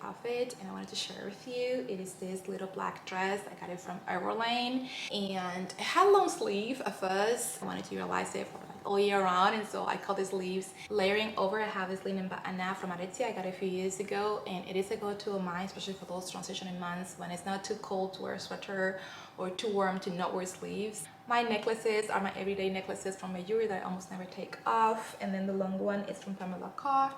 outfit and I wanted to share with you. It is this little black dress. I got it from Everlane and it had long sleeve at first. I wanted to utilize it for like all year round, and so I cut the sleeves. Layering over, I have this linen bandana from Etsy. I got it a few years ago and it is a go-to of mine, especially for those transitioning months when it's not too cold to wear a sweater or too warm to not wear sleeves. My necklaces are my everyday necklaces from my jewelry that I almost never take off, and then the long one is from Pamela Carr.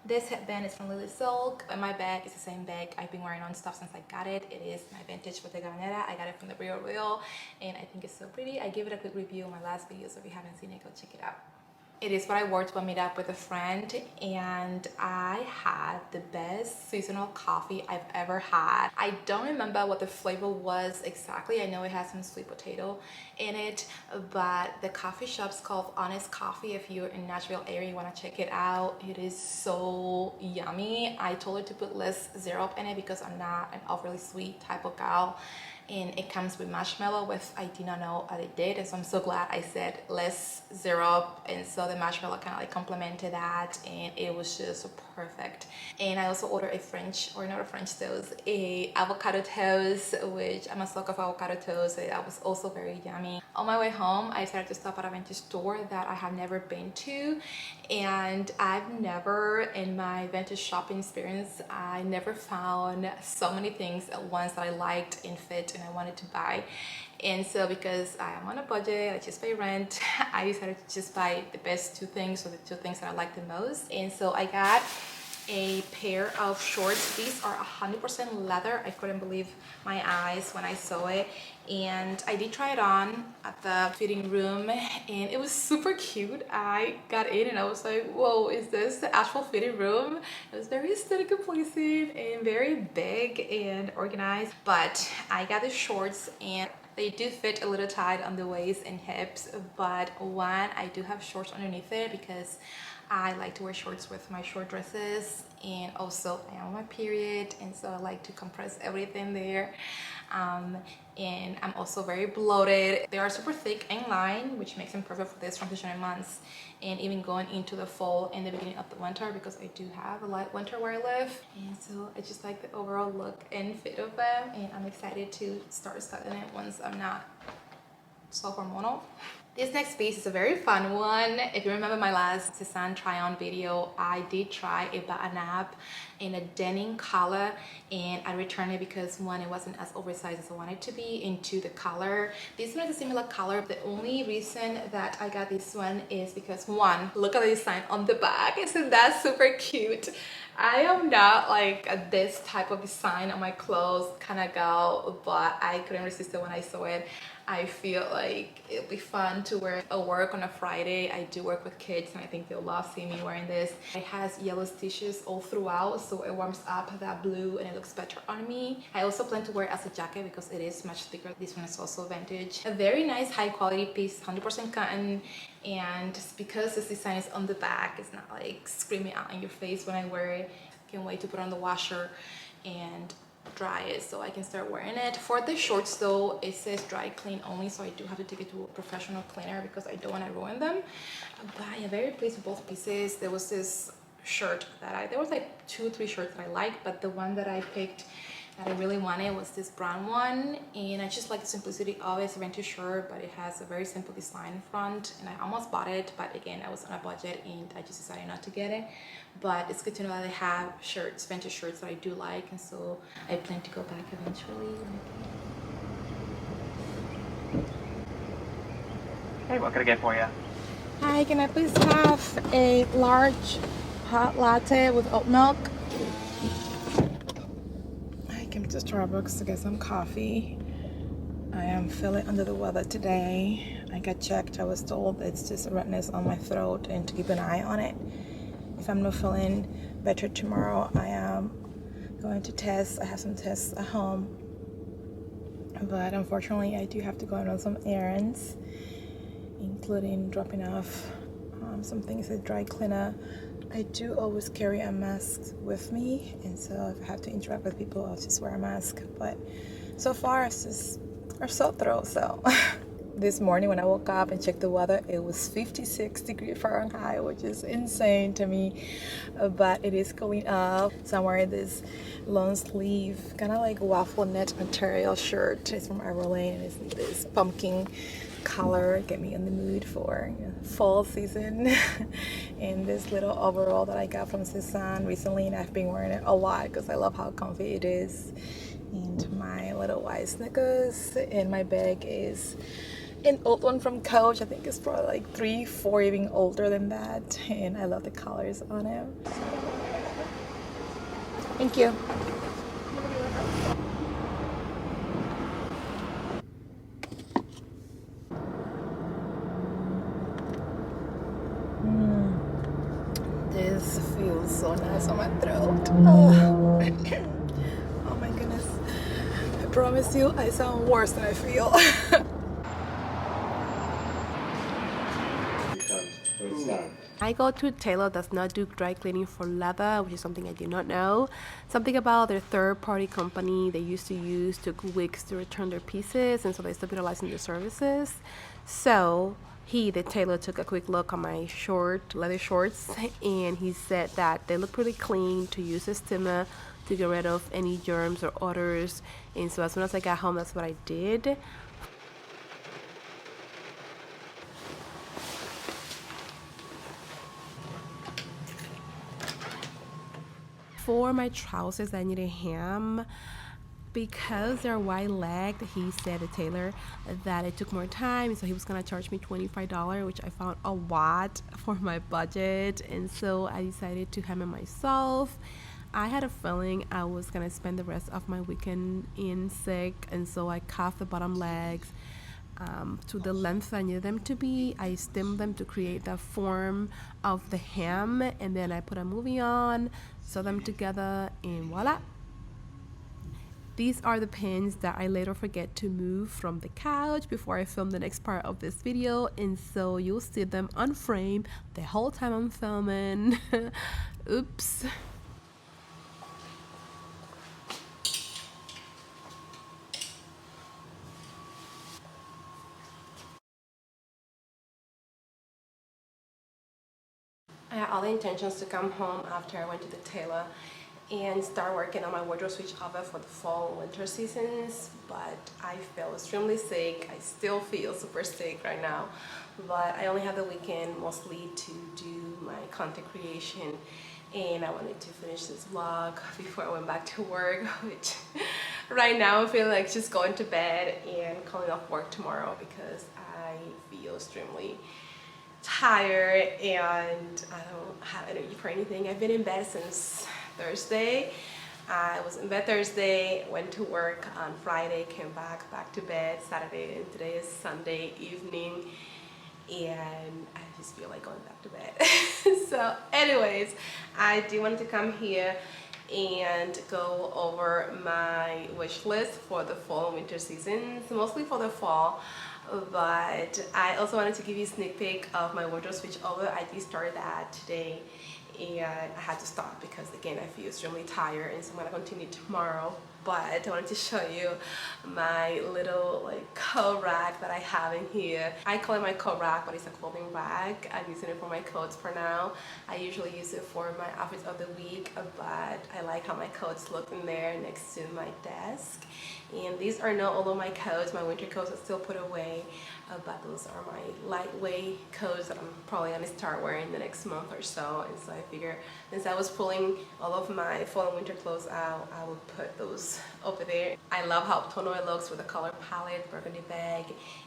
This headband is from Lily Silk, and my bag is the same bag I've been wearing on stuff since I got it. It is my vintage Bottega Veneta. I got it from the Real, and I think it's so pretty. I gave it a quick review in my last video, so if you haven't seen it, go check it out. It is what I wore to meet up with a friend, and I had the best seasonal coffee I've ever had. I don't remember what the flavor was exactly. I know it has some sweet potato in it, but the coffee shop's called Honest Coffee. If you're in Nashville area, you want to check it out. It is so yummy. I told her to put less syrup in it because I'm not an overly sweet type of gal, and it comes with marshmallow, which I did not know that it did, and so I'm so glad I said less syrup, and so the marshmallow kind of like complemented that, and it was just perfect. And I also ordered a French, or not a French toast, a avocado toast, which I'm a sucker for avocado toast. That was also very yummy. On my way home, I decided to stop at a vintage store that I have never been to, and I've never, in my vintage shopping experience, I never found so many things at once that I liked and fit and I wanted to buy. And so because I am on a budget, I just pay rent, I decided to just buy the best two things, or the two things that I like the most. And so I got a pair of shorts. These are 100% leather. I couldn't believe my eyes when I saw it, and I did try it on at the fitting room and it was super cute. I got in and I was like, whoa, is this the actual fitting room? It was very aesthetic and pleasing and very big and organized. But I got the shorts and they do fit a little tight on the waist and hips, but one, I do have shorts underneath it because I like to wear shorts with my short dresses, and also I am on my period, and so I like to compress everything there. And I'm also very bloated. They are super thick and lined, which makes them perfect for this transitioning months and even going into the fall and the beginning of the winter, because I do have a light winter where I live. And so I just like the overall look and fit of them, and I'm excited to start styling it once I'm not so hormonal. This next piece is a very fun one. If you remember my last Cezanne try-on video, I did try a button-up in a denim color, and I returned it because one, it wasn't as oversized as I wanted it to be, and two, the color. This one is a similar color. The only reason that I got this one is because one, look at the design on the back. Isn't that super cute? I am not like this type of design on my clothes kind of girl, but I couldn't resist it when I saw it. I feel like it'll be fun to wear at work on a Friday. I do work with kids and I think they'll love seeing me wearing this. It has yellow stitches all throughout, so it warms up that blue and it looks better on me. I also plan to wear it as a jacket because it is much thicker. This one is also vintage. A very nice high quality piece, 100% cotton, and because this design is on the back, it's not like screaming out in your face when I wear it. I can't wait to put on the washer and dry it so I can start wearing it. For the shorts though, it says dry clean only, so I do have to take it to a professional cleaner because I don't want to ruin them. But I am very pleased with both pieces. There was this shirt that there was like 2 or 3 shirts that I liked, but the one that I picked that I really wanted was this brown one, and I just like the simplicity of it. It's a vintage shirt, but it has a very simple design front, and I almost bought it, but again, I was on a budget and I just decided not to get it. But it's good to know that they have shirts, vintage shirts that I do like, and so I plan to go back eventually. Hey, what can I get for you? Hi, can I please have a large hot latte with oat milk? I came to Starbucks to get some coffee. I am feeling under the weather today. I got checked. I was told it's just a redness on my throat and to keep an eye on it. If I'm not feeling better tomorrow, I am going to test. I have some tests at home, but unfortunately I do have to go on some errands, including dropping off some things at dry cleaner. I do always carry a mask with me, and so if I have to interact with people, I'll just wear a mask. But so far it's just a sore throat, so This morning when I woke up and checked the weather, it was 56 degrees Fahrenheit, which is insane to me, but it is going up. So I'm wearing this long sleeve, kind of like waffle net material shirt. It's from Everlane, and it's this pumpkin color. Get me in the mood for fall season. And this little overall that I got from Susan recently, and I've been wearing it a lot because I love how comfy it is. And my little white sneakers, and my bag is an old one from Coach. I think it's probably like 3, 4, even older than that, and I love the colors on it. Thank you. This feels so nice on my throat. Oh, oh my goodness. I promise you, I sound worse than I feel. I go to a tailor that does not do dry cleaning for leather, which is something I did not know. Something about their third-party company they used to use took weeks to return their pieces, and so they stopped utilizing their services. So the tailor, took a quick look on my leather shorts, and he said that they look pretty clean, to use a steamer to get rid of any germs or odors. And so as soon as I got home, that's what I did. For my trousers, I need a hem. Because they're wide-legged, he said, the tailor, that it took more time, so he was gonna charge me $25, which I found a lot for my budget, and so I decided to hem it myself. I had a feeling I was gonna spend the rest of my weekend in sick, and so I cuffed the bottom legs to the length I needed them to be. I stemmed them to create the form of the hem, and then I put a movie on, sew them together, and voila. These are the pins that I later forget to move from the couch before I film the next part of this video, and so you'll see them on frame the whole time I'm filming. Oops. I had all the intentions to come home after I went to the tailor and start working on my wardrobe switch over for the fall and winter seasons, but I feel extremely sick. I still feel super sick right now, but I only have the weekend mostly to do my content creation, and I wanted to finish this vlog before I went back to work, which right now I feel like just going to bed and calling off work tomorrow because I feel extremely tired and I don't have energy for anything. I've been in bed since Thursday. I was in bed Thursday, went to work on Friday, came back to bed Saturday, and today is Sunday evening, and I just feel like going back to bed. So anyways, I do want to come here and go over my wish list for the fall and winter seasons, mostly for the fall, but I also wanted to give you a sneak peek of my wardrobe switch over. I just started that today and I had to stop because again I feel extremely tired, and so I'm going to continue tomorrow. But I wanted to show you my little like coat rack that I have in here. I call it my coat rack, but it's a clothing rack. I'm using it for my coats for now. I usually use it for my outfits of the week, but I like how my coats look in there next to my desk. And these are not all of my coats. My winter coats are still put away, but those are my lightweight coats that I'm probably gonna start wearing the next month or so. And so I figure since I was pulling all of my fall and winter clothes out, I would put those over there. I love how tonal it looks with the color palette, burgundy bag,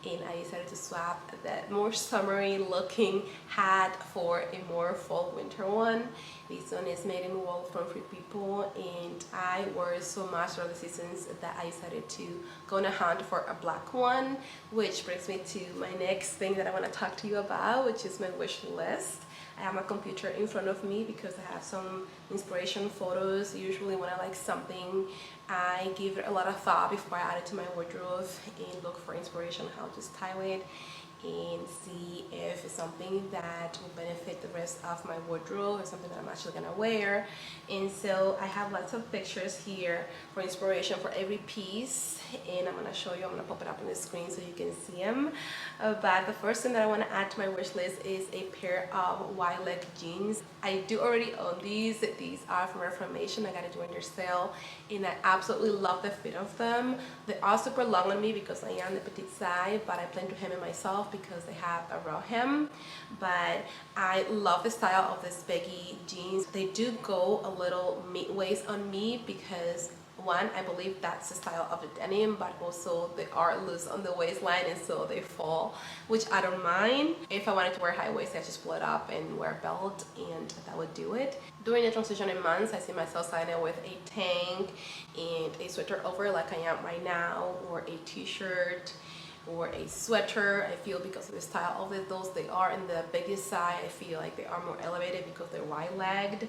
and I decided to swap that more summery looking hat for a more fall winter one. This one is made in wool from Free People, and I wore it so much throughout the seasons that I decided to go on a hunt for a black one, which brings me to my next thing that I want to talk to you about, which is my wish list. I have my computer in front of me because I have some inspiration photos. Usually when I like something I give it a lot of thought before I add it to my wardrobe and look for inspiration how to style it and see if it's something that will benefit the rest of my wardrobe or something that I'm actually gonna wear. And so I have lots of pictures here for inspiration for every piece, and I'm gonna show you. I'm gonna pop it up on the screen so you can see them. But the first thing that I want to add to my wish list is a pair of wide leg jeans. I do already own these. These are from Reformation. I got it during their sale, and I absolutely love the fit of them. They are super long on me because I am the petite size, but I plan to hem it myself because they have a raw hem. But I love the style of this baggy jeans. They do go a little mid-waist on me because one, I believe that's the style of the denim, but also they are loose on the waistline and so they fall, which I don't mind. If I wanted to wear high waist, I just pull it up and wear a belt and that would do it. During the transitioning months, I see myself signing with a tank and a sweater over like I am right now, or a t-shirt or a sweater. I feel because of the style of it, those they are in the biggest size, I feel like they are more elevated because they're wide-legged,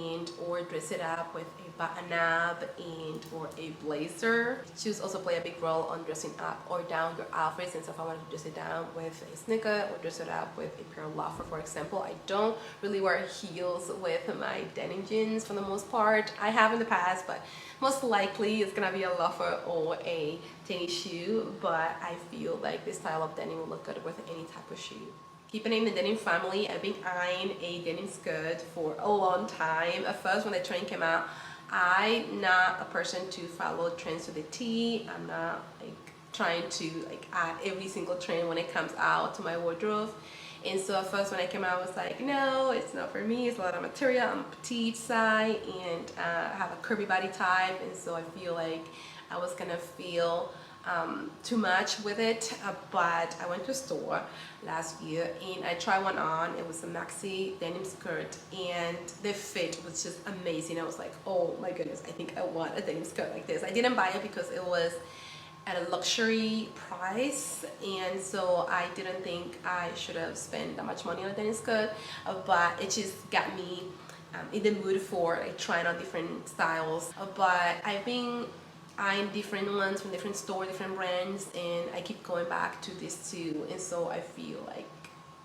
and or dress it up with a button up and or a blazer. Shoes also play a big role on dressing up or down your outfits, and so if I wanted to dress it down with a sneaker or dress it up with a pair of loafer, for example. I don't really wear heels with my denim jeans for the most part. I have in the past, but most likely it's gonna be a loafer or a tennis shoe, but I feel like this style of denim will look good with any type of shoe. Keeping in the denim family, I've been eyeing a denim skirt for a long time. At first, when the trend came out, I'm not a person to follow trends to the T. I'm not like trying to like add every single trend when it comes out to my wardrobe. And so at first when it came out, I was like, no, it's not for me. It's a lot of material. I'm petite size and I have a curvy body type, and so I feel like I was gonna feel too much with it, but I went to a store last year and I tried one on. It was a maxi denim skirt and the fit was just amazing. I was like, oh my goodness, I think I want a denim skirt like this. I didn't buy it because it was at a luxury price, and so I didn't think I should have spent that much money on a denim skirt, but it just got me in the mood for like trying on different styles. But I've been eyeing different ones from different stores, different brands, and I keep going back to this too, and so I feel like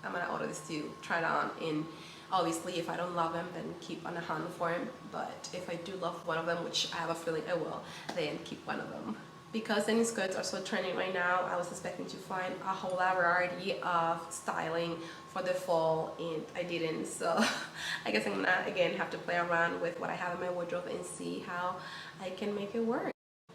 I'm gonna order this too, try it on, and obviously if I don't love them then keep on a hand for them, but if I do love one of them, which I have a feeling I will, then keep one of them. Because denim skirts are so trending right now, I was expecting to find a whole variety of styling for the fall, and I didn't. So I guess I'm gonna again have to play around with what I have in my wardrobe and see how I can make it work.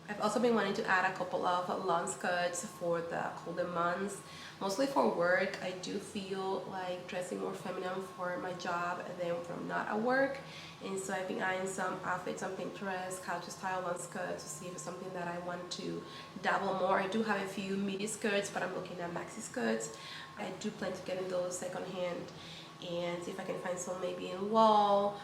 I've also been wanting to add a couple of long skirts for the colder months. Mostly for work. I do feel like dressing more feminine for my job than from not at work. And so I've been eyeing some outfits on Pinterest, how to style long skirts, to see if it's something that I want to dabble more. I do have a few midi skirts, but I'm looking at maxi skirts. I do plan to get in those secondhand and see if I can find some maybe in wool,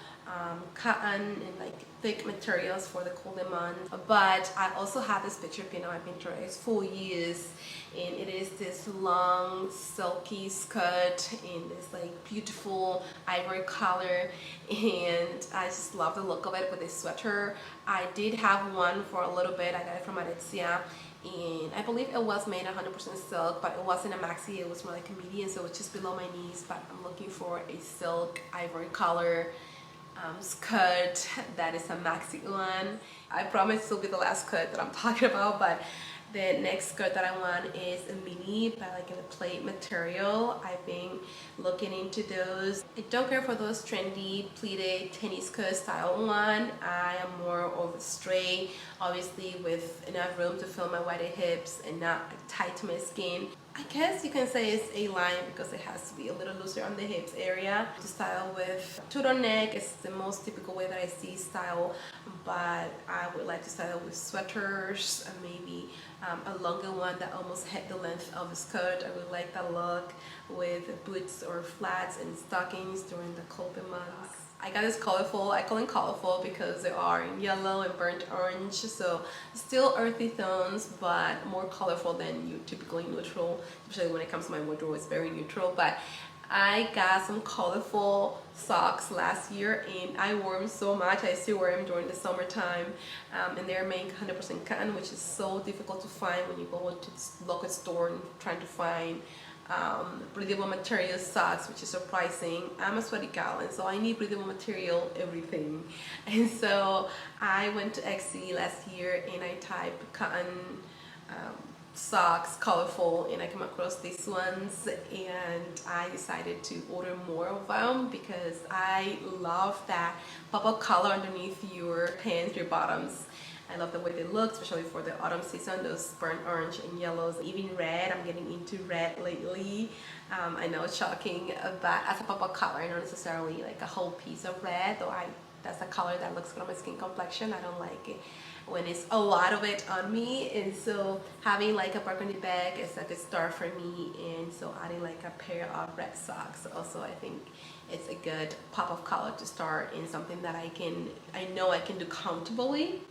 cotton, and like thick materials for the colder months. But I also have this picture pinned on my Pinterest for years, and it is this long silky skirt in this like beautiful ivory color, and I just love the look of it with this sweater. I did have one for a little bit. I got it from Aritzia, and I believe it was made 100% silk, but it wasn't a maxi, it was more like a medium, so it's just below my knees. But I'm looking for a silk ivory color skirt that is a maxi one. I promise this will be the last skirt that I'm talking about, but the next skirt that I want is a mini, but like in a plate material. I've been looking into those. I don't care for those trendy pleated tennis skirt style one. I am more of a straight, obviously with enough room to fill my wide hips and not tight to my skin. I guess you can say it's a line because it has to be a little looser on the hips area. To style with turtleneck is the most typical way that I see style, but I would like to style with sweaters and maybe a longer one that almost hit the length of the skirt. I would like that look with boots or flats and stockings during the colder months. I got this colorful, I call them colorful because they are in yellow and burnt orange, so still earthy tones but more colorful than your typically neutral, especially when it comes to my wardrobe. It's very neutral, but I got some colorful socks last year and I wore them so much. I still wear them during the summertime, and they're made 100% cotton, which is so difficult to find when you go into this local store and trying to find breathable material socks, which is surprising. I'm a sweaty gal, and so I need breathable material everything. And so I went to Etsy last year and I typed cotton socks, colorful, and I came across these ones and I decided to order more of them because I love that pop of color underneath your pants, your bottoms. I love the way they look, especially for the autumn season, those burnt orange and yellows, even red. I'm getting into red lately. I know it's shocking, but as a pop of color, not necessarily like a whole piece of red, though that's a color that looks good on my skin complexion. I don't like it when it's a lot of it on me, and so having like a burgundy bag is a good start for me, and so adding like a pair of red socks also, I think it's a good pop of color to start in something that I know I can do comfortably.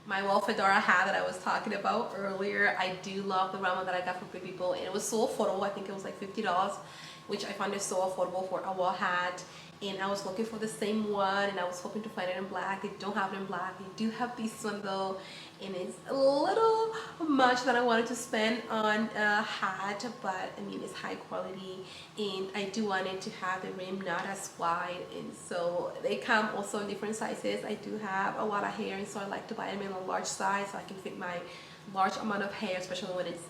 My wall fedora hat that I was talking about earlier, I do love the ramen that I got from Free People, and it was so affordable. I think it was like $50, which I found is so affordable for a wall hat. And I was looking for the same one and I was hoping to find it in black. They don't have it in black. They do have this one though, and it's a little much that I wanted to spend on a hat, but I mean it's high quality, and I do want it to have the rim not as wide, and so they come also in different sizes. I do have a lot of hair, and so I like to buy them in a large size so I can fit my large amount of hair, especially when it's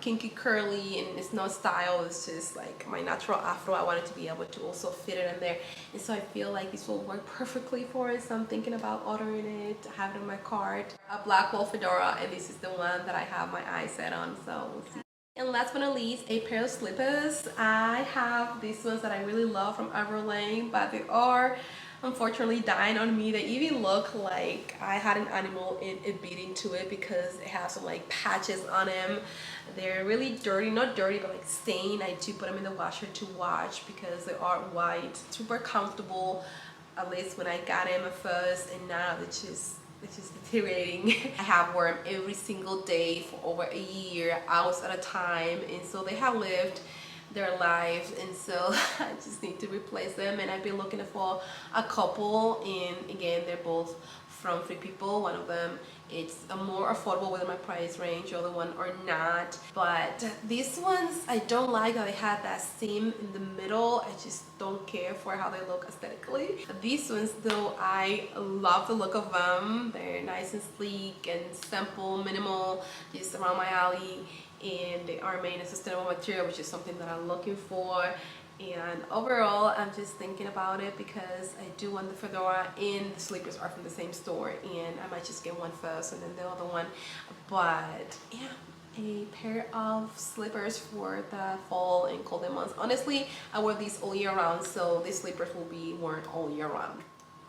kinky curly and it's no style, it's just like my natural afro. I wanted to be able to also fit it in there, and so I feel like this will work perfectly for it, so I'm thinking about ordering it, have it in my cart. A black wool fedora, and this is the one that I have my eyes set on, so we'll see. And last but not least, a pair of slippers. I have these ones that I really love from Everlane, but they are unfortunately dying on me. They even look like I had an animal it bit into it because it has some like patches on them. They're really dirty, not dirty but like stained. I do put them in the washer to wash because they are white, super comfortable, at least when I got them at first, and now it's just deteriorating. I have worn them every single day for over a year, hours at a time, and so they have lived their lives, and so I just need to replace them, and I've been looking for a couple, and again they're both from Free People. One of them it's a more affordable within my price range, the other one are not, but these ones I don't like how they have that seam in the middle. I just don't care for how they look aesthetically. These ones though, I love the look of them. They're nice and sleek and simple, minimal, just around my alley, and they are made in sustainable material, which is something that I'm looking for. And overall, I'm just thinking about it because I do want the fedora, and the slippers are from the same store, and I might just get one first and then the other one. But yeah, a pair of slippers for the fall and cold months. Honestly, I wear these all year round, so these slippers will be worn all year round.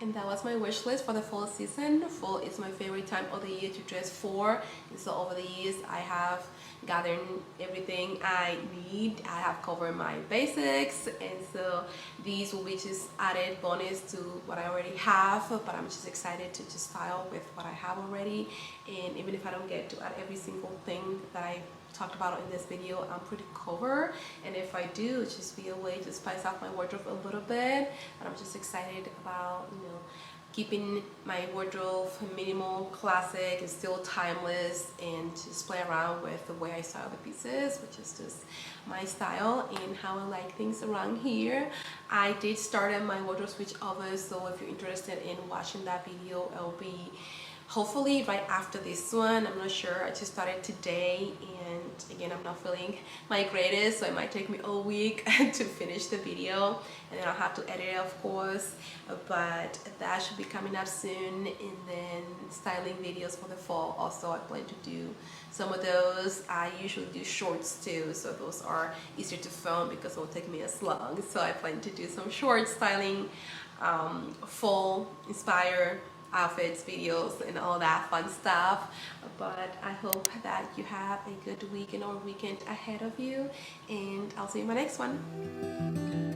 And that was my wish list for the fall season. Fall is my favorite time of the year to dress for, and so over the years I have gathered everything I need. I have covered my basics, and so these will be just added bonus to what I already have, but I'm just excited to just style with what I have already. And even if I don't get to add every single thing that I talked about in this video, I'm pretty covered, and if I do, it's just be a way to spice up my wardrobe a little bit. And I'm just excited about, you know, keeping my wardrobe minimal, classic, and still timeless, and just play around with the way I style the pieces, which is just my style and how I like things around here. I did start in my wardrobe switch over, so if you're interested in watching that video, it'll be hopefully right after this one. I'm not sure. I just started today, and again, I'm not feeling my greatest, so it might take me a week to finish the video, and then I'll have to edit it, of course, but that should be coming up soon. And then styling videos for the fall also, I plan to do some of those. I usually do shorts too, so those are easier to film because it will take me as long. So I plan to do some short styling, fall inspired outfits, videos, and all that fun stuff. But I hope that you have a good weekend or weekend ahead of you, and I'll see you in my next one.